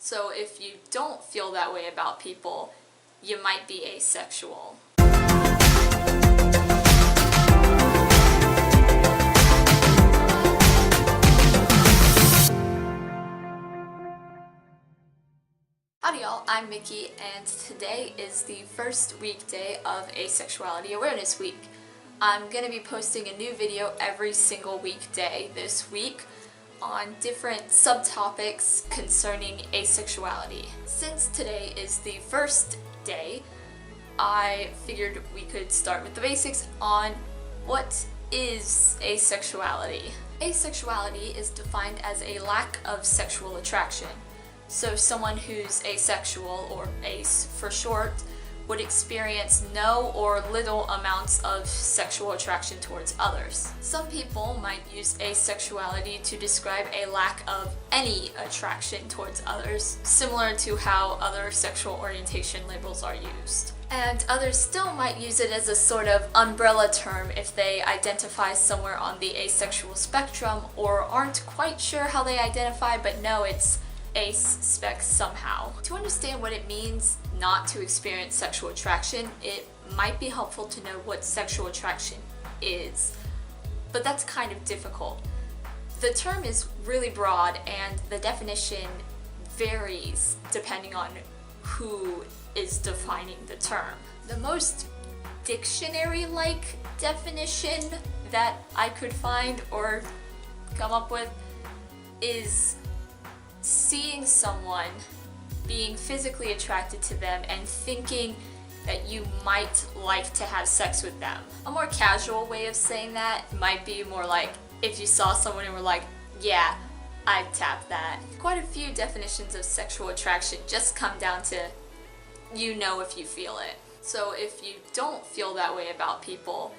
So if you don't feel that way about people, you might be asexual. Howdy y'all, I'm Mickey, and today is the first weekday of Asexuality Awareness Week. I'm going to be posting a new video every single weekday this week on different subtopics concerning asexuality. Since today is the first day, I figured we could start with the basics on what is asexuality. Asexuality is defined as a lack of sexual attraction. So someone who's asexual, or ace for short, would experience no or little amounts of sexual attraction towards others. Some people might use asexuality to describe a lack of any attraction towards others, similar to how other sexual orientation labels are used. And others still might use it as a sort of umbrella term if they identify somewhere on the asexual spectrum or aren't quite sure how they identify but know it's ace spec somehow. To understand what it means not to experience sexual attraction, it might be helpful to know what sexual attraction is, but that's kind of difficult. The term is really broad and the definition varies depending on who is defining the term. The most dictionary-like definition that I could find or come up with is seeing someone, being physically attracted to them, and thinking that you might like to have sex with them. A more casual way of saying that might be more like if you saw someone and were like, yeah, I'd tap that. Quite a few definitions of sexual attraction just come down to you know if you feel it. So if you don't feel that way about people,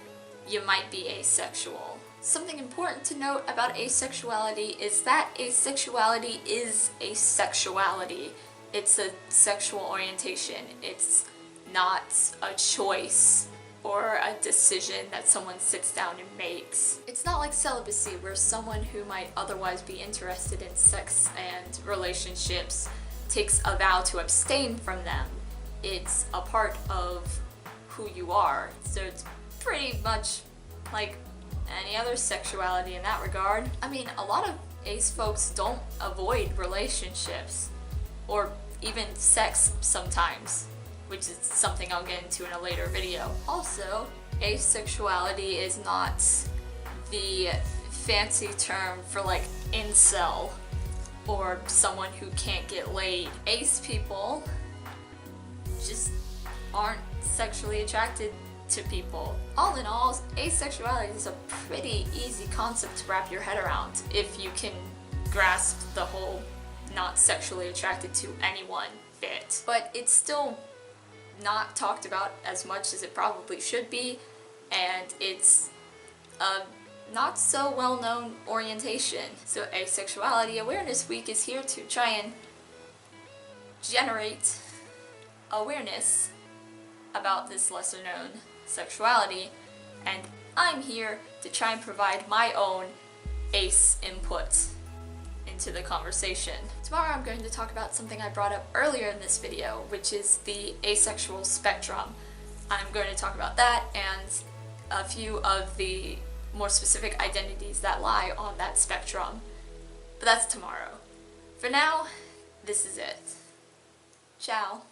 you might be asexual. Something important to note about asexuality is that asexuality is a sexuality. It's a sexual orientation. It's not a choice or a decision that someone sits down and makes. It's not like celibacy, where someone who might otherwise be interested in sex and relationships takes a vow to abstain from them. It's a part of who you are. So it's pretty much like any other sexuality in that regard. I mean, a lot of ace folks don't avoid relationships or even sex sometimes, which is something I'll get into in a later video. Also, asexuality is not the fancy term for like incel or someone who can't get laid. Ace people just aren't sexually attracted to people. All in all, asexuality is a pretty easy concept to wrap your head around if you can grasp the whole not sexually attracted to anyone bit. But it's still not talked about as much as it probably should be, and it's a not so well-known orientation. So Asexuality Awareness Week is here to try and generate awareness about this lesser-known sexuality, and I'm here to try and provide my own ace input into the conversation. Tomorrow I'm going to talk about something I brought up earlier in this video, which is the asexual spectrum. I'm going to talk about that and a few of the more specific identities that lie on that spectrum, but that's tomorrow. For now, this is it. Ciao.